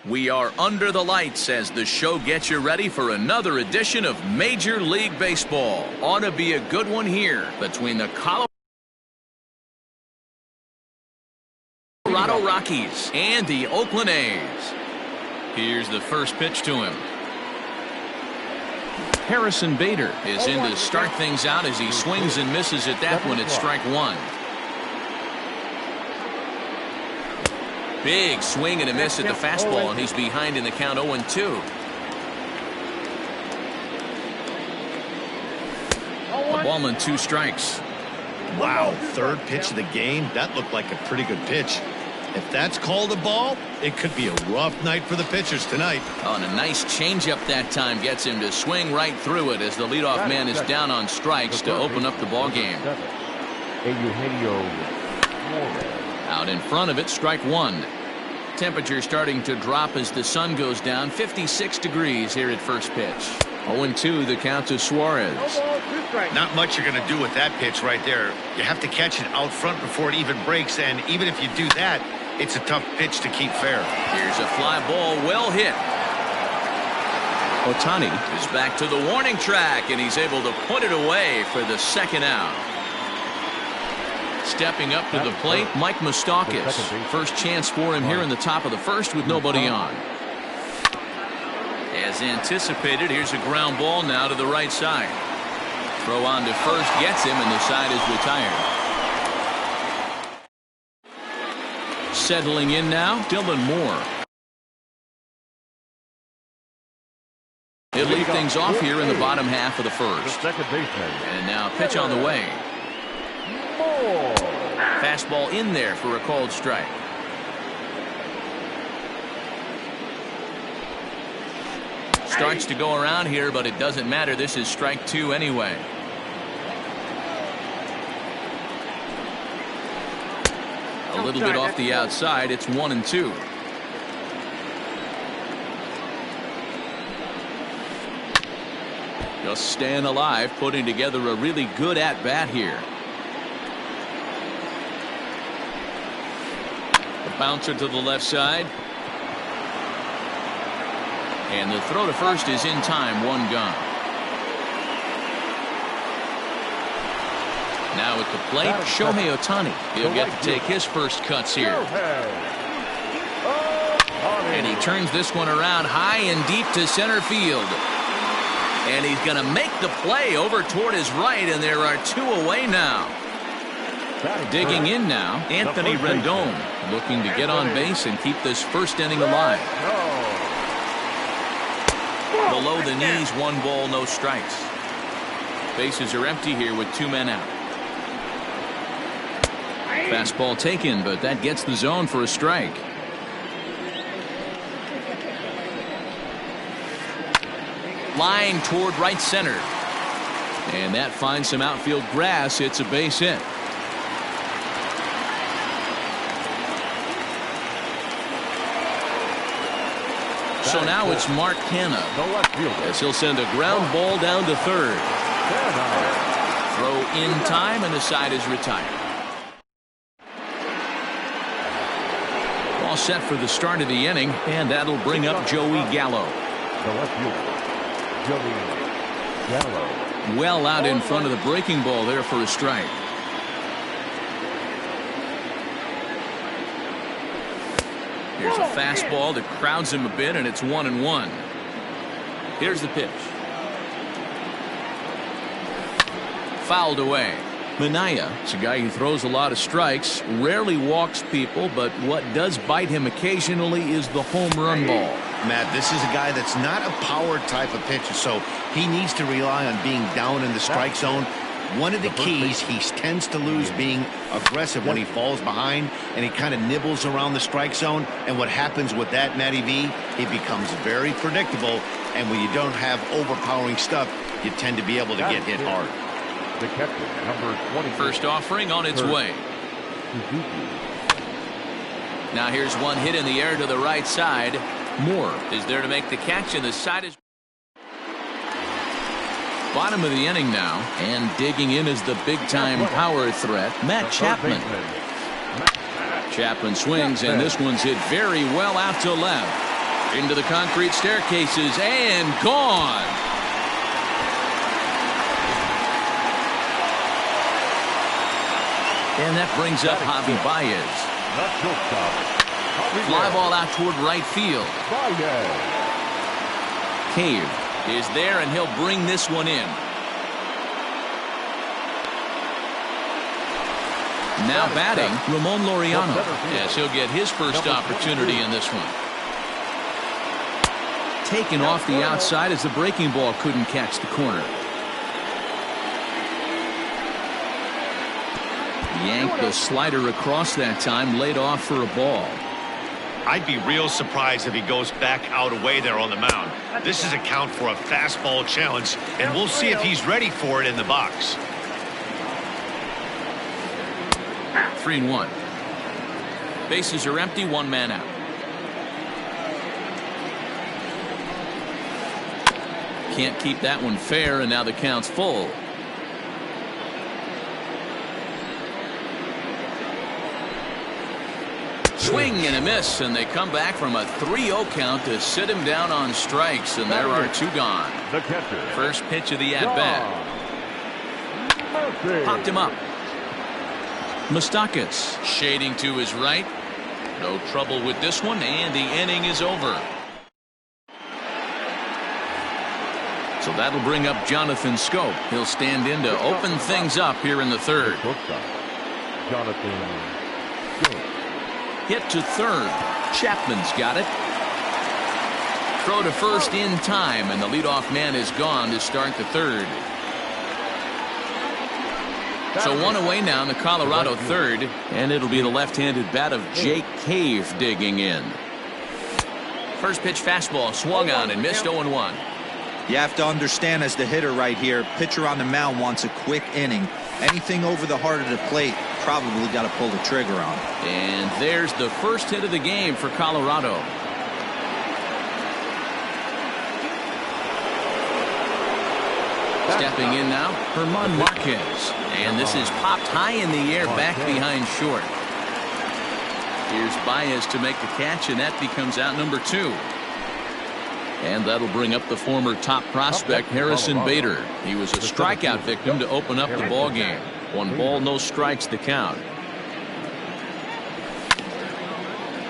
We are under the lights as the show gets you ready for another edition of Major League Baseball. Ought to be a good one here between the Colorado Rockies and the Oakland A's. Here's the first pitch to him. Harrison Bader is in to start things out as he swings and misses at that one at strike one. Big swing and a miss at the fastball, and he's behind in the count 0-2. A ball and 2 strikes. Wow, third pitch of the game. That looked like a pretty good pitch. If that's called a ball, it could be a rough night for the pitchers tonight. Oh, and a nice changeup that time gets him to swing right through it as the leadoff man is down on strikes to open up the ball game. Out in front of it, strike one. Temperature starting to drop as the sun goes down. 56 degrees here at first pitch. 0-2 the count to Suarez. Not much you're going to do with that pitch right there. You have to catch it out front before it even breaks, and even if you do that, it's a tough pitch to keep fair. Here's a fly ball, well hit. Ohtani is back to the warning track, and he's able to put it away for the second out. Stepping up to the plate, Mike Moustakas. First chance for him here in the top of the first with nobody on. As anticipated, here's a ground ball now to the right side. Throw on to first gets him, and the side is retired. Settling in now, Dylan Moore. He'll lead things off here in the bottom half of the first. And now pitch on the way. Fastball in there for a called strike. Starts to go around here, but it doesn't matter. This is strike 2 anyway. A little bit off the outside. It's 1-2. Just staying alive, putting together a really good at-bat here. The bouncer to the left side. And the throw to first is in time, 1 gone. Now at the plate, Shohei Ohtani. He'll get to take his first cuts here. And he turns this one around high and deep to center field. And he's going to make the play over toward his right, and there are 2 away now. Digging in now, Anthony Rendon, looking to get on base and keep this first inning alive. Below the knees, 1 ball, no strikes. Bases are empty here with 2 men out. Fastball taken, but that gets the zone for a strike. Line toward right center. And that finds some outfield grass. It's a base hit. So now it's Mark Hanna as he'll send a ground ball down to third. Throw in time, and the side is retired. All set for the start of the inning, and that'll bring up Joey Gallo. Well out in front of the breaking ball there for a strike. Here's a fastball that crowds him a bit, and it's 1-1. Here's the pitch. Fouled away. Minaya is a guy who throws a lot of strikes, rarely walks people, but what does bite him occasionally is the home run ball. Matt, this is a guy that's not a power type of pitcher, so he needs to rely on being down in the strike zone. One of the keys, he tends to lose being aggressive when he falls behind, and he kind of nibbles around the strike zone. And what happens with that, Matty V, it becomes very predictable, and when you don't have overpowering stuff, you tend to be able to get hit hard. The catcher, number 20. First offering on its way. Now here's one hit in the air to the right side. Moore is there to make the catch, and the side is bottom of the inning now, and digging in is the big-time power threat, Matt Chapman. Chapman swings, and this one's hit very well out to left. Into the concrete staircases and gone. And that brings up Javi Baez. Fly ball out toward right field. Cave is there, and he'll bring this one in. Now batting, Ramon Laureano, as he'll get his first opportunity in this one. Taken off the outside as the breaking ball couldn't catch the corner. Yanked the slider across that time, laid off for a ball. I'd be real surprised if he goes back out away there on the mound. This is a count for a fastball challenge, and we'll see if he's ready for it in the box. 3-1. Bases are empty, one man out. Can't keep that one fair, and now the count's full. Swing and a miss, and they come back from a 3-0 count to sit him down on strikes, and there are two gone. First pitch of the at-bat. Popped him up. Moustakas shading to his right. No trouble with this one, and the inning is over. So that'll bring up Jonathan Scope. He'll stand in to open things up here in the third. Hit to third. Chapman's got it. Throw to first in time, and the leadoff man is gone to start the third. So one away now in the Colorado third, and it'll be the left-handed bat of Jake Cave digging in. First pitch fastball swung on and missed 0-1. You have to understand, as the hitter right here, pitcher on the mound wants a quick inning. Anything over the heart of the plate, probably got to pull the trigger on. And there's the first hit of the game for Colorado. Stepping in now, Herman Marquez. And this is popped high in the air, back behind short. Here's Baez to make the catch, and that becomes out number 2. And that'll bring up the former top prospect Harrison Bader. He was a strikeout victim to open up the ball game. 1 ball, no strikes to count.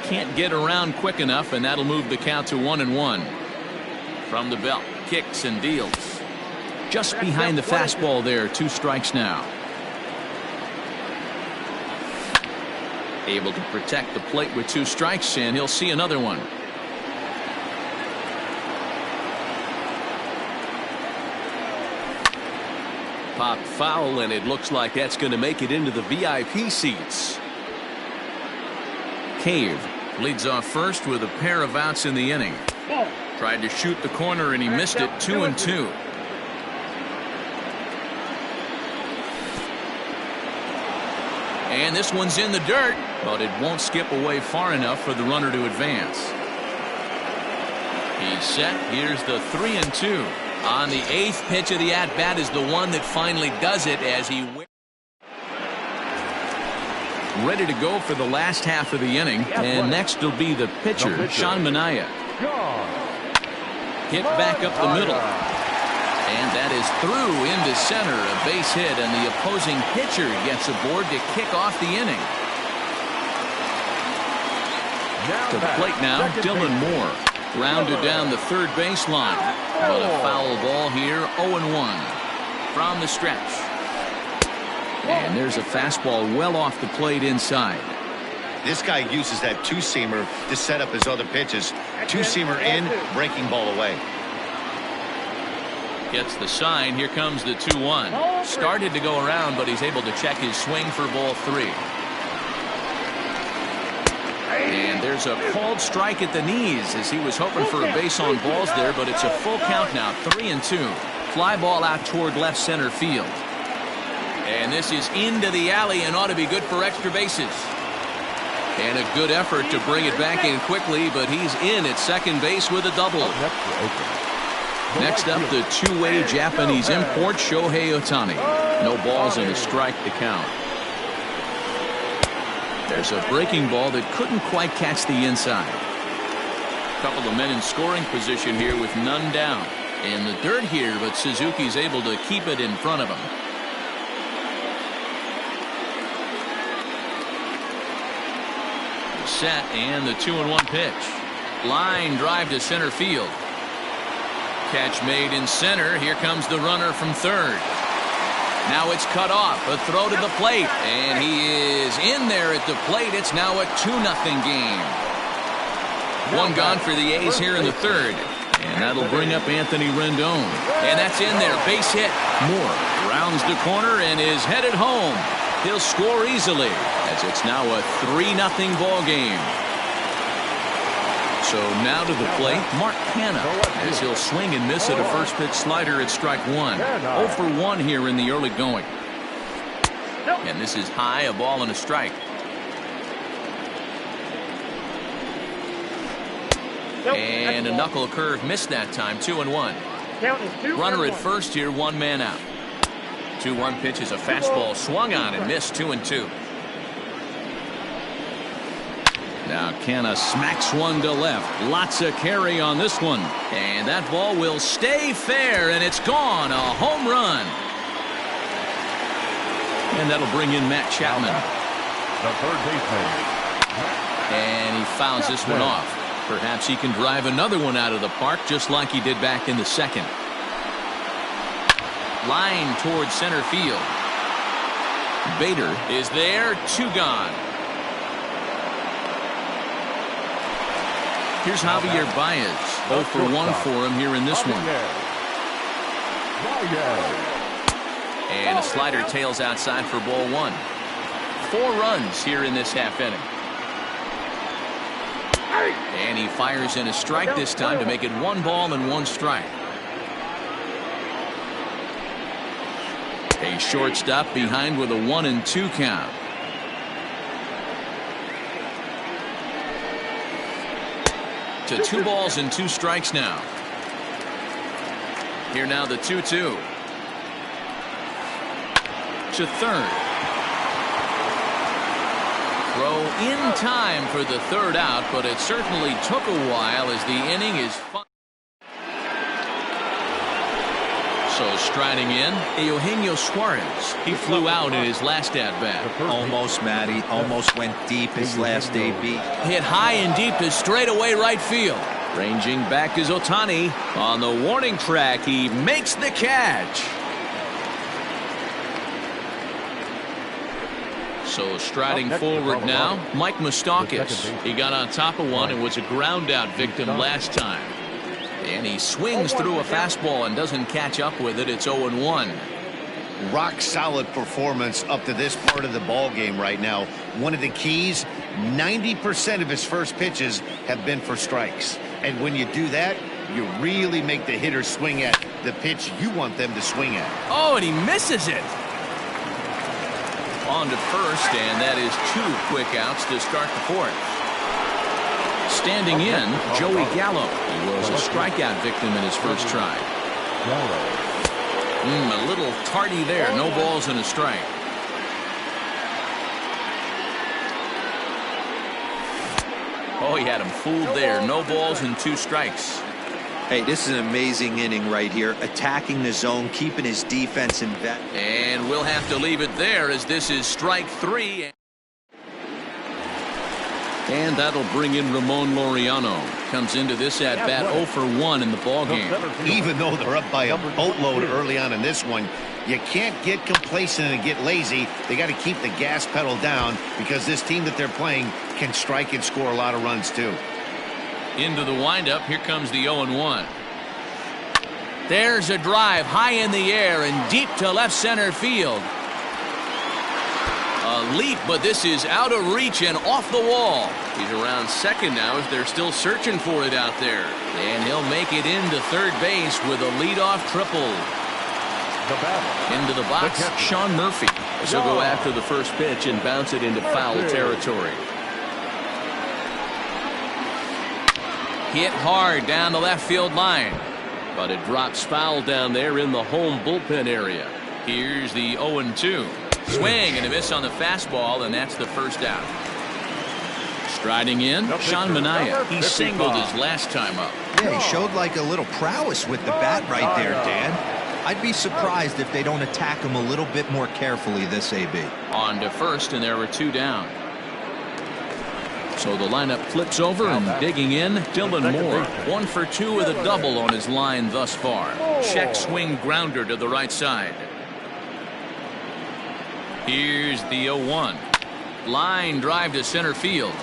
Can't get around quick enough, and that'll move the count to 1-1. From the belt, kicks and deals. Just behind the fastball there, 2 strikes now. Able to protect the plate with 2 strikes, and he'll see another one. Popped foul, and it looks like that's going to make it into the VIP seats. Cave leads off first with a pair of outs in the inning. Tried to shoot the corner, and he missed it. 2-2. And this one's in the dirt, but it won't skip away far enough for the runner to advance. He's set. Here's the 3-2. On the 8th pitch of the at-bat is the one that finally does it, as he ready to go for the last half of the inning. And next will be the pitcher, Sean Manaea. Hit back up the middle. And that is through into center, a base hit, and the opposing pitcher gets aboard to kick off the inning. To the plate now, Dylan Moore. Grounded down the third baseline, but a foul ball here. 0-1 from the stretch, and there's a fastball well off the plate inside. This guy uses that 2-seamer to set up his other pitches. 2-seamer in, breaking ball away. Gets the sign. Here comes the 2-1. Started to go around, but he's able to check his swing for ball 3. And there's a called strike at the knees, as he was hoping for a base on balls there, but it's a full count now. 3-2. Fly ball out toward left center field. And this is into the alley and ought to be good for extra bases. And a good effort to bring it back in quickly, but he's in at second base with a double. Next up, the 2-way Japanese import, Shohei Ohtani. No balls and a strike to count. There's a breaking ball that couldn't quite catch the inside. Couple of men in scoring position here with none down. In the dirt here, but Suzuki's able to keep it in front of him. Set and the 2-1 pitch. Line drive to center field. Catch made in center. Here comes the runner from third. Now it's cut off. A throw to the plate. And he is in there at the plate. It's now a 2-0 game. One gone for the A's here in the third. And that'll bring up Anthony Rendon. And that's in there. Base hit. Moore rounds the corner and is headed home. He'll score easily as it's now a 3-0 ball game. So now to the plate, Mark Canha, as he'll swing and miss at a first pitch slider at strike one. 0 for 1 here in the early going. And this is high, a ball and a strike. And a knuckle curve missed that time. 2-1. Runner at first here, 1 man out. 2-1 pitch is a fastball swung on and missed. 2-2. Now Canha smacks one to left. Lots of carry on this one. And that ball will stay fair, and it's gone. A home run. And that'll bring in Matt Chapman. The third baseman. And he fouls this one off. Perhaps he can drive another one out of the park just like he did back in the second. Line towards center field. Bader is there. 2 gone. Here's Javier Baez. 0 for 1 for him here in this one. And a slider tails outside for ball 1. 4 runs here in this half inning. And he fires in a strike this time to make it 1 ball and 1 strike. A shortstop behind with a 1-2 count. To 2 balls and 2 strikes now. Here now the 2-2. To third. Throw in time for the third out, but it certainly took a while as the inning is fun. So striding in, Eugenio Suarez. He flew out in his last at-bat. Almost, Matty. Almost went deep his last AB. Hit high and deep to straightaway right field. Ranging back is Ohtani. On the warning track, he makes the catch. So striding forward now, Mike Moustakas. He got on top of one and was a ground out victim last time. And he swings through a fastball and doesn't catch up with it. It's 0-1. Rock solid performance up to this part of the ball game right now. One of the keys, 90% of his first pitches have been for strikes. And when you do that, you really make the hitter swing at the pitch you want them to swing at. Oh, and he misses it. On to first, and that is 2 quick outs to start the fourth. Standing in, Joey Gallo. He was a strikeout victim in his first try. A little tardy there. No balls and a strike. Oh, he had him fooled there. No balls and 2 strikes. Hey, this is an amazing inning right here. Attacking the zone, keeping his defense in vet. And we'll have to leave it there as this is strike 3. And that'll bring in Ramon Laureano. Comes into this at bat 0 for 1 in the ballgame. Even though they're up by a boatload early on in this one, you can't get complacent and get lazy. They got to keep the gas pedal down because this team that they're playing can strike and score a lot of runs too. Into the windup. Here comes the 0-1. There's a drive high in the air and deep to left center field. A leap, but this is out of reach and off the wall. He's around second now as they're still searching for it out there. And he'll make it into third base with a leadoff triple. Into the box, Sean Murphy. As he'll go after the first pitch and bounce it into foul territory. Hit hard down the left field line. But it drops foul down there in the home bullpen area. Here's the 0-2. Swing and a miss on the fastball, and that's the first out. Striding in, Sean Manaea. He singled his last time up. Yeah, he showed like a little prowess with the bat right there, Dan. I'd be surprised if they don't attack him a little bit more carefully this AB. On to first, and there were 2 down. So the lineup flips over, and digging in, Dylan Moore. 1 for 2 with a double on his line thus far. Check swing grounder to the right side. Here's the 0-1. Line drive to center field.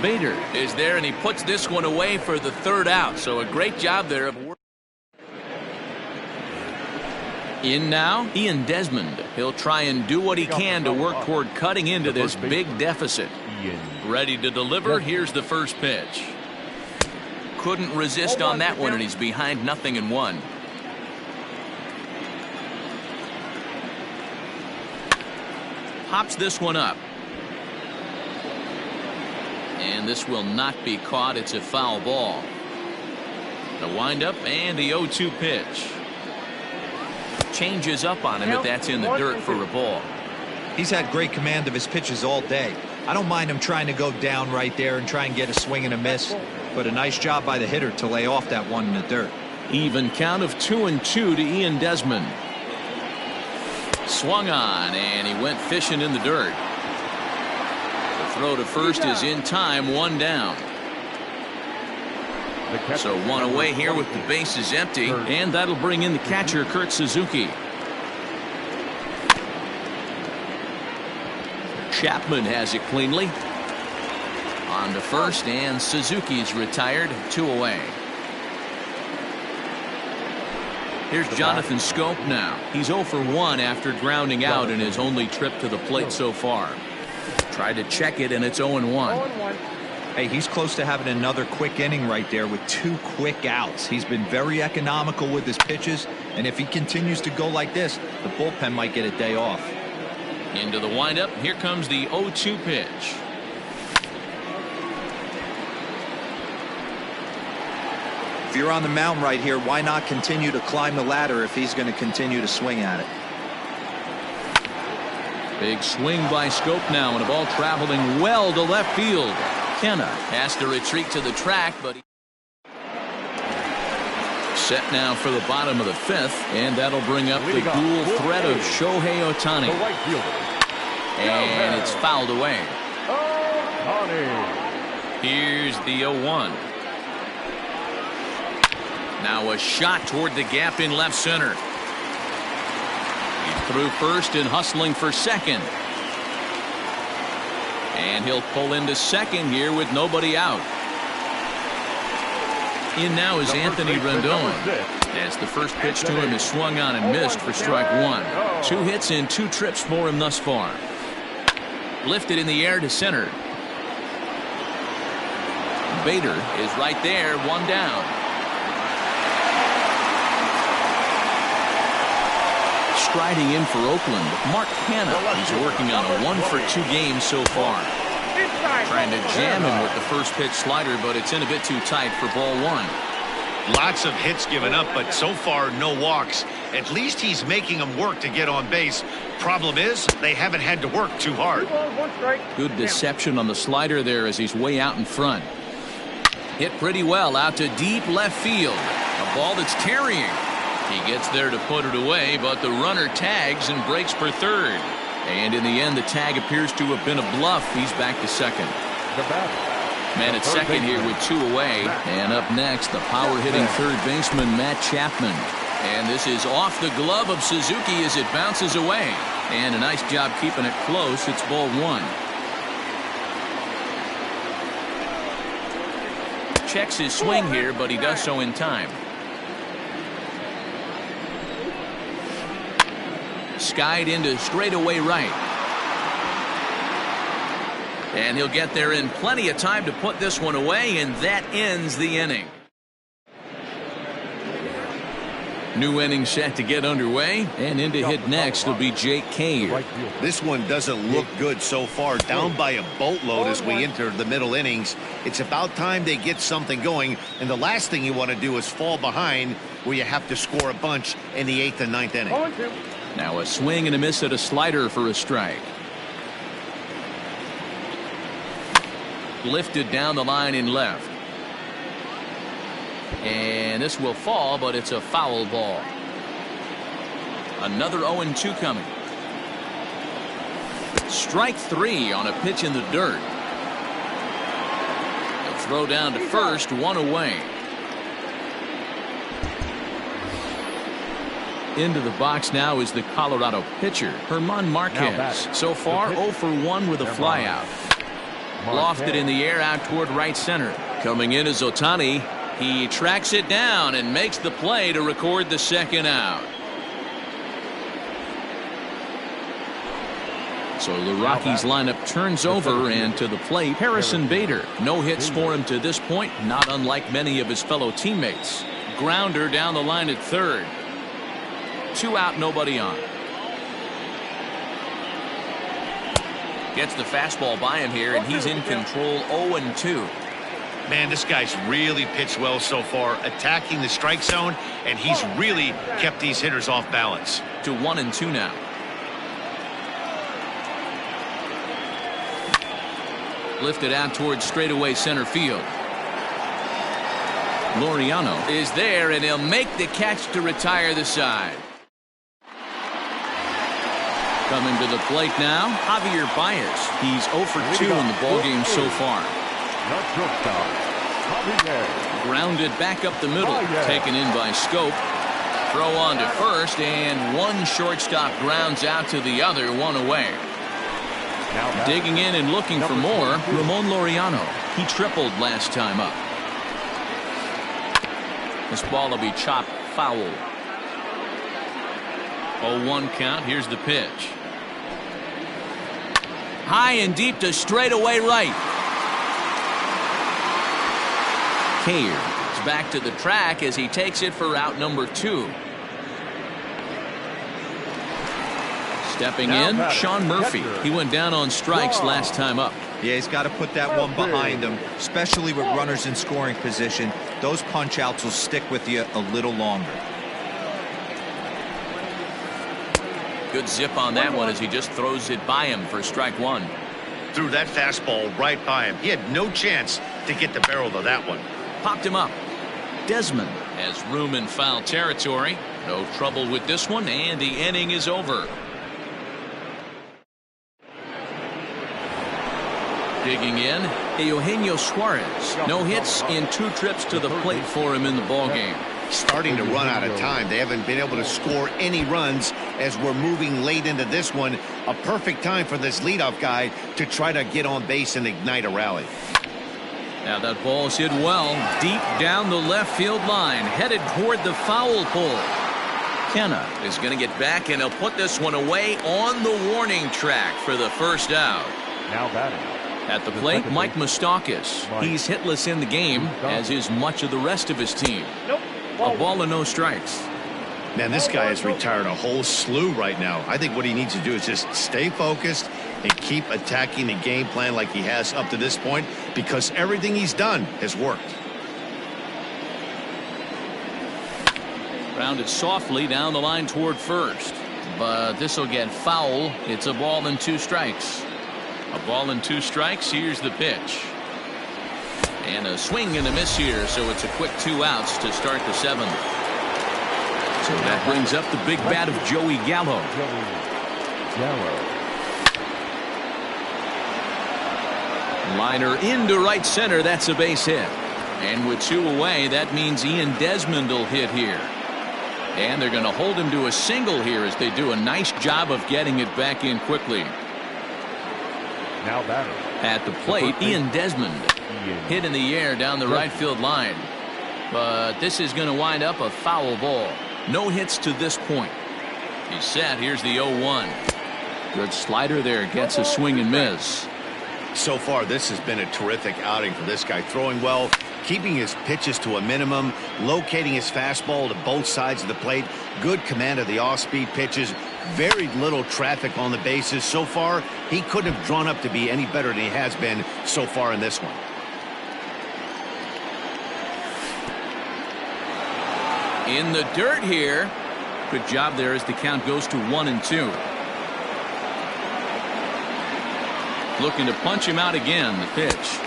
Bader is there, and he puts this one away for the 3rd out. So a great job there of work. In now, Ian Desmond. He'll try and do what he can to work toward cutting into this big deficit. Ready to deliver. Here's the first pitch. Couldn't resist on that one, and he's behind 0-1. Pops this one up. And this will not be caught. It's a foul ball. The windup and the 0-2 pitch. Changes up on him, but that's in the dirt for a ball. He's had great command of his pitches all day. I don't mind him trying to go down right there and try and get a swing and a miss, but a nice job by the hitter to lay off that one in the dirt. Even count of 2-2 to Ian Desmond. Swung on, and he went fishing in the dirt. The throw to first is in time, 1 down. So 1 away here with the bases empty, and that'll bring in the catcher, Kurt Suzuki. Chapman has it cleanly. On to first, and Suzuki's retired. 2 away. Here's Jonathan Scope now. He's 0 for 1 after grounding out in his only trip to the plate so far. Tried to check it, and it's 0-1. Hey, he's close to having another quick inning right there with 2 quick outs. He's been very economical with his pitches, and if he continues to go like this, the bullpen might get a day off. Into the windup. Here comes the 0-2 pitch. If you're on the mound right here, why not continue to climb the ladder if he's going to continue to swing at it? Big swing by Scope now, and a ball traveling well to left field. Kenna has to retreat to the track, but he set now for the bottom of the 5th, and that'll bring up the dual threat of Shohei Ohtani. And it's fouled away. Here's the 0-1. Now a shot toward the gap in left center. He's through first and hustling for second. And he'll pull into second here with nobody out. In now is Anthony Rendon, as the first pitch to him is swung on and missed for strike 1. 2 hits and 2 trips for him thus far. Lifted in the air to center. Bader is right there, 1 down. Striding in for Oakland, Mark Hanna. He's working on a 1 for 2 game so far. Trying to jam him with the first pitch slider, but it's in a bit too tight for ball 1. Lots of hits given up, but so far no walks. At least he's making them work to get on base. Problem is, they haven't had to work too hard. Good deception on the slider there as he's way out in front. Hit pretty well out to deep left field. A ball that's carrying. He gets there to put it away, but the runner tags and breaks for third. And in the end, the tag appears to have been a bluff. He's back to second. Man at second here with 2 away. And up next, the power-hitting third baseman, Matt Chapman. And this is off the glove of Suzuki as it bounces away. And a nice job keeping it close. It's ball 1. Checks his swing here, but he does so in time. Skied into straightaway right. And he'll get there in plenty of time to put this one away, and that ends the inning. New inning set to get underway, and in to hit next will be Jake Cave. This one doesn't look good so far. Down by a boatload as we enter the middle innings. It's about time they get something going, and the last thing you want to do is fall behind where you have to score a bunch in the 8th and 9th inning. Now a swing and a miss at a slider for a strike. Lifted down the line in left. And this will fall, but it's a foul ball. Another 0-2 coming. Strike 3 on a pitch in the dirt. A throw down to first, 1 away. Into the box now is the Colorado pitcher, German Marquez. So far, 0 for 1 with a flyout. Lofted in the air out toward right center. Coming in is Ohtani. He tracks it down and makes the play to record the second out. So the Rockies lineup turns over, and to the plate, Harrison Bader. No hits for him to this point, not unlike many of his fellow teammates. Grounder down the line at third. 2 out, nobody on. Gets the fastball by him here, and he's in control. 0-2. Man, this guy's really pitched well so far, attacking the strike zone, and he's really kept these hitters off balance. To 1-2 now. Lifted out towards straightaway center field. Laureano is there, and he'll make the catch to retire the side. Coming to the plate now, Javier Baez. He's 0 for 2 in the ballgame so far. Grounded back up the middle, taken in by Scope. Throw on to first, and one shortstop grounds out to the other, 1 away. Digging in and looking for more, Ramon Laureano. He tripled last time up. This ball will be chopped foul. 0-1 count. Here's the pitch. High and deep to straightaway right. Kayer is back to the track as he takes it for out number 2. Stepping in, Sean Murphy. He went down on strikes last time up. Yeah, he's got to put that one behind him, especially with runners in scoring position. Those punch outs will stick with you a little longer. Good zip on that one as he just throws it by him for strike 1. Threw that fastball right by him. He had no chance to get the barrel of that one. Popped him up. Desmond has room in foul territory. No trouble with this one, and the inning is over. Digging in, Eugenio Suarez. No hits in 2 trips to the plate for him in the ballgame. Starting to run out of time. They haven't been able to score any runs as we're moving late into this one. A perfect time for this leadoff guy to try to get on base and ignite a rally. Now that ball's hit well, deep down the left field line, headed toward the foul pole. Kenna is going to get back, and he'll put this one away on the warning track for the first out. Now batting. At the plate, Mike Moustakas. He's hitless in the game, as is much of the rest of his team. A ball and no strikes. Man, this guy has retired a whole slew right now. I think what he needs to do is just stay focused and keep attacking the game plan like he has up to this point, because everything he's done has worked. Grounded softly down the line toward first, but this will get foul. It's a ball and 2 strikes. A ball and 2 strikes. Here's the pitch. And a swing and a miss here, so it's a quick 2 outs to start the 7th. So that brings up the big bat of Joey Gallo. Liner into right center. That's a base hit. And with 2 away, that means Ian Desmond will hit here. And they're going to hold him to a single here as they do a nice job of getting it back in quickly. Now batting. At the plate, Ian Desmond. Hit in the air down the right field line. But this is going to wind up a foul ball. No hits to this point. He's set. Here's the 0-1. Good slider there. Gets a swing and miss. So far, this has been a terrific outing for this guy. Throwing well, keeping his pitches to a minimum, locating his fastball to both sides of the plate. Good command of the off-speed pitches. Very little traffic on the bases. So far, he couldn't have drawn up to be any better than he has been so far in this one. In the dirt here. Good job there as the count goes to 1-2. Looking to punch him out again. The pitch.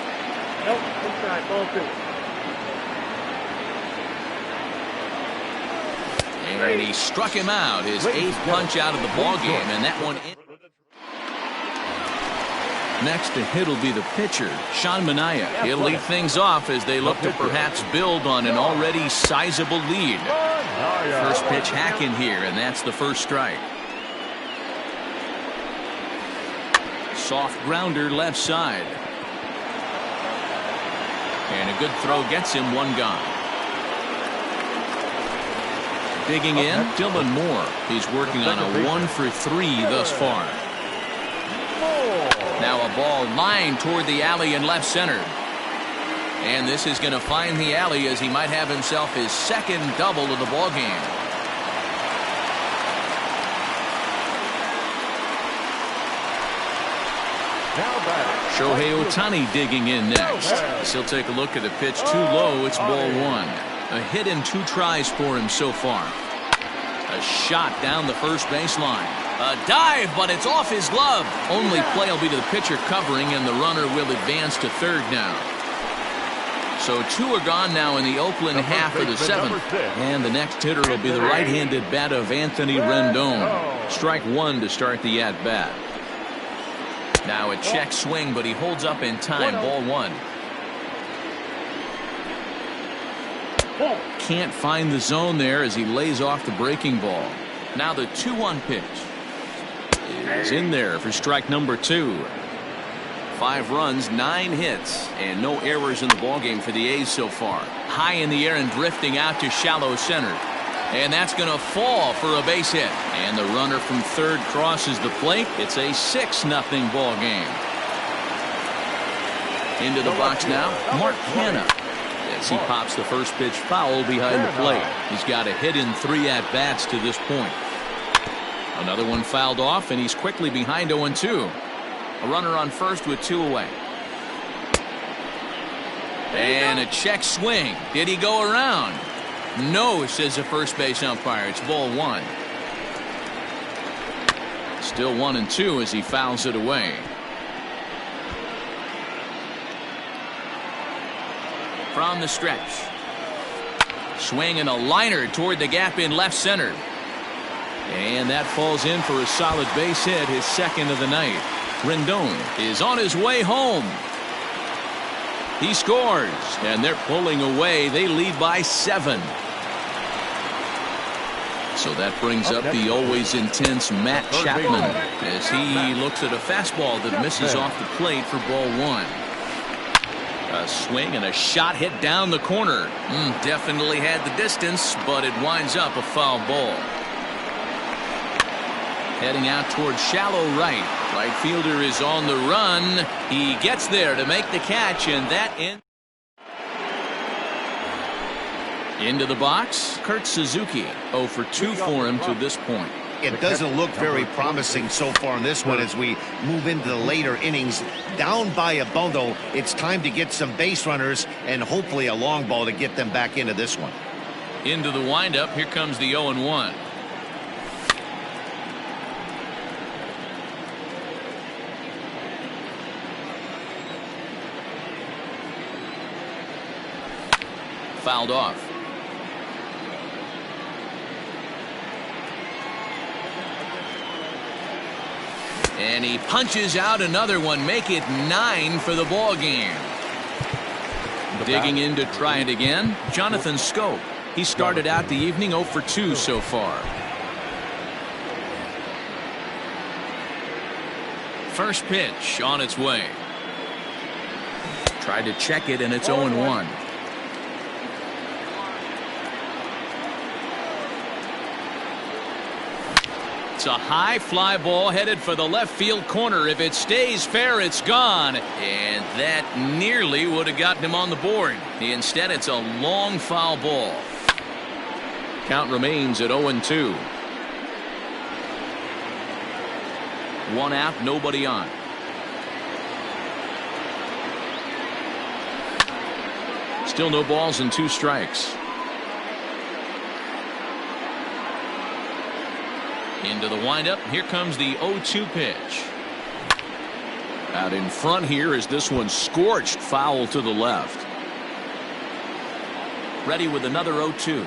Nope, inside, ball 2. And he struck him out, his 8th punch out of the ball game, and that one in. Next to hit will be the pitcher, Sean Manaea. He'll lead things off as they look to perhaps build on an already sizable lead. First pitch hacking here, and that's the first strike. Soft grounder left side. And a good throw gets him one gone. Digging in, Dylan Moore. He's working on a 1 for 3 thus far. Now a ball lined toward the alley in left center. And this is going to find the alley as he might have himself his 2nd double of the ball game. Shohei Ohtani digging in next. As he'll take a look at the pitch too low. It's ball 1. A hit in 2 tries for him so far. A shot down the first baseline. A dive, but it's off his glove. Only play will be to the pitcher covering, and the runner will advance to third now. So 2 are gone now in the Oakland half of the 7th. And the next hitter will be the right-handed bat of Anthony Rendon. Strike 1 to start the at-bat. Now a check swing, but he holds up in time. Ball 1. Can't find the zone there as he lays off the breaking ball. Now the 2-1 pitch is in there for strike number 2. 5 runs, 9 hits, and no errors in the ballgame for the A's so far. High in the air and drifting out to shallow center. And that's going to fall for a base hit. And the runner from third crosses the plate. It's a 6-0 ball game. Into the box now, Mark Hanna. As he pops the first pitch foul behind the plate. He's got a hit in 3 at-bats to this point. Another one fouled off, and he's quickly behind 0-2. A runner on first with 2 away. And a check swing. Did he go around? No, says the first base umpire. It's ball 1. Still 1-2 as he fouls it away. From the stretch. Swing and a liner toward the gap in left center. And that falls in for a solid base hit, his 2nd of the night. Rendon is on his way home. He scores, and they're pulling away. They lead by 7. So that brings up the always intense Matt Chapman as he looks at a fastball that misses off the plate for ball 1. A swing and a shot hit down the corner. Definitely had the distance, but it winds up a foul ball. Heading out towards shallow right. Right fielder is on the run. He gets there to make the catch, and that into the box. Kurt Suzuki 0 for 2 for him to this point. It doesn't look very promising so far in this one as we move into the later innings. Down by a bundle, it's time to get some base runners and hopefully a long ball to get them back into this one. Into the windup. Here comes the 0-1. Fouled off. And he punches out another one. Make it 9 for the ball game. Digging in to try it again, Jonathan Scope. He started out the evening 0 for 2 so far. First pitch on its way. Tried to check it, and it's 0-1. It's a high fly ball headed for the left field corner. If it stays fair, it's gone. And that nearly would have gotten him on the board. Instead, it's a long foul ball. Count remains at 0-2. 1 out, nobody on. Still no balls and 2 strikes. Into the windup. Here comes the 0-2 pitch. Out in front here is this one scorched, foul to the left. Ready with another 0-2.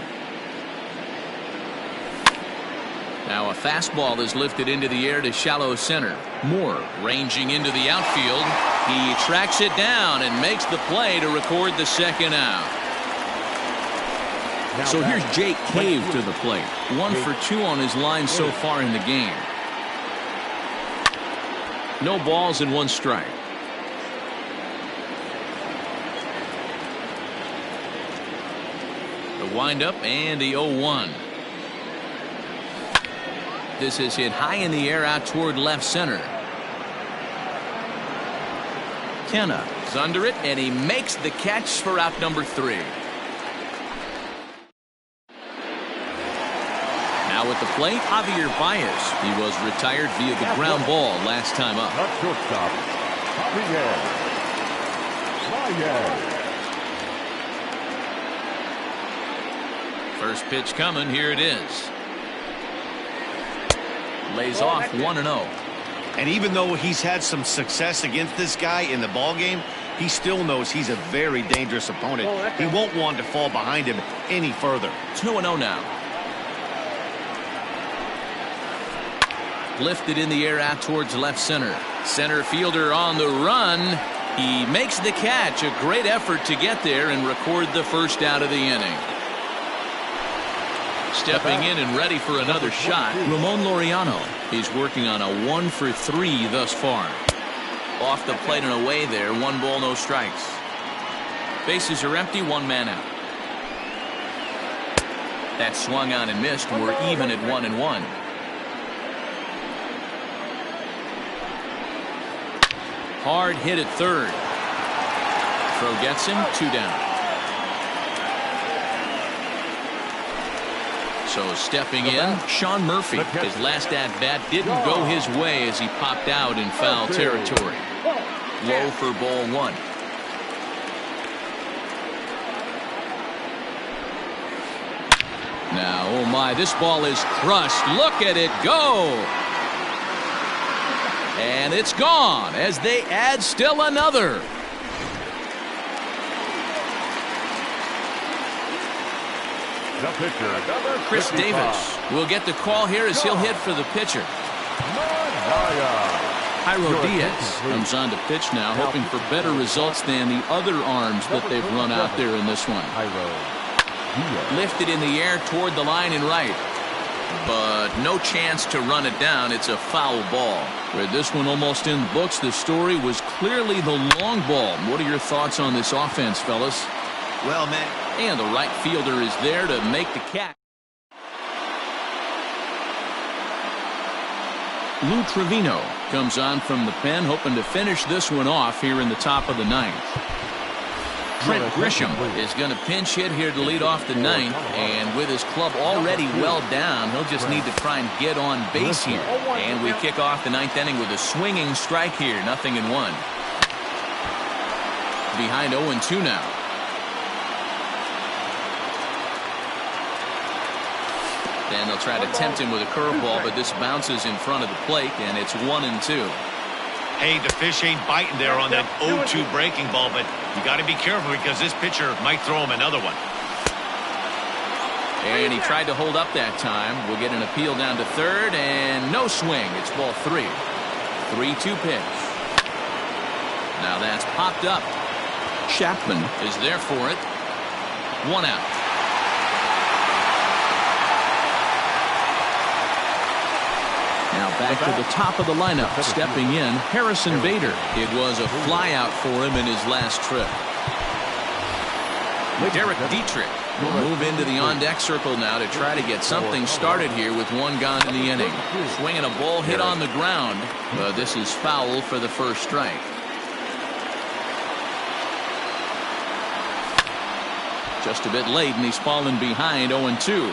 Now a fastball is lifted into the air to shallow center. Moore ranging into the outfield. He tracks it down and makes the play to record the second out. So here's Jake Cave to the plate. 1 for 2 on his line so far in the game. No balls and 1 strike. The windup and the 0-1. This is hit high in the air out toward left center. Kenna is under it, and he makes the catch for out number 3. Now at the plate, Javier Baez. He was retired via the ground ball last time up. Not shortstop, Javier Baez. First pitch coming. Here it is. Lays off 1-0. And even though he's had some success against this guy in the ball game, he still knows he's a very dangerous opponent. He won't want to fall behind him any further. It's 2-0 now. Lifted in the air out towards left center. Center fielder on the run. He makes the catch. A great effort to get there and record the first out of the inning. Stepping in and ready for another shot, Ramon Laureano. He's working on a 1 for 3 thus far. Off the plate and away there. 1 ball, no strikes. Bases are empty. 1 man out. That swung on and missed. We're even at 1-1. Hard hit at third. Throw gets him. 2 down. So stepping in, Sean Murphy. His last at-bat didn't go his way as he popped out in foul territory. Low for ball 1. Now, oh my, this ball is crushed. Look at it go. And it's gone as they add still another. Chris Davis will get the call here as he'll hit for the pitcher. Jairo Diaz comes on to pitch now, hoping for better results than the other arms that they've run out there in this one. Lifted in the air toward the line and right, but no chance to run it down. It's a foul ball. With this one almost in the books, the story was clearly the long ball. What are your thoughts on this offense, fellas? Well, man. And the right fielder is there to make the catch. Lou Trevino comes on from the pen, hoping to finish this one off here in the top of the 9th. Trent Grisham is going to pinch hit here to lead off the 9th, and with his club already well down, he'll just need to try and get on base here. And we kick off the 9th inning with a swinging strike here, 0-1. Behind 0-2 now. And they'll try to tempt him with a curveball, but this bounces in front of the plate, and it's 1-2. Hey, the fish ain't biting there on that 0-2 breaking ball, but you got to be careful because this pitcher might throw him another one. And he tried to hold up that time. We'll get an appeal down to third, and no swing. It's ball 3. 3-2 pitch. Now that's popped up. Chapman is there for it. 1 out. Now back to the top of the lineup. Stepping in, Harrison Bader. It was a flyout for him in his last trip. Derek Dietrich will move into the on-deck circle now to try to get something started here with 1 gone in the inning. Swinging a ball hit on the ground, but this is foul for the first strike. Just a bit late, and he's fallen behind 0-2.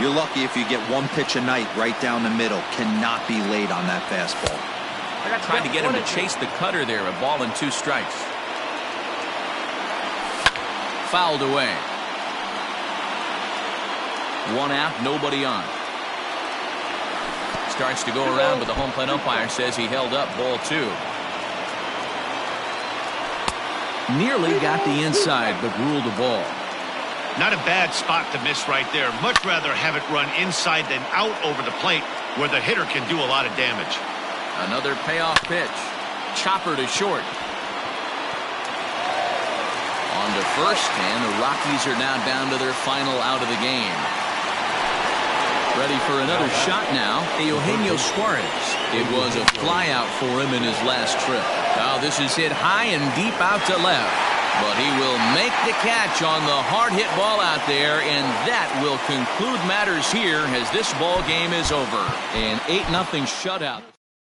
You're lucky if you get 1 pitch a night right down the middle. Cannot be late on that fastball. Trying to get him to chase the cutter there. A ball and 2 strikes. Fouled away. 1 out, nobody on. starts to go around, but the home plate umpire says he held up ball 2. Nearly got the inside, but ruled a ball. Not a bad spot to miss right there. Much rather have it run inside than out over the plate where the hitter can do a lot of damage. Another payoff pitch. Chopper to short. On to first, and the Rockies are now down to their final out of the game. Ready for another shot now, Eugenio Suarez. It was a flyout for him in his last trip. Now this is hit high and deep out to left. But he will make the catch on the hard hit ball out there, and that will conclude matters here as this ball game is over. An 8-0 shutout.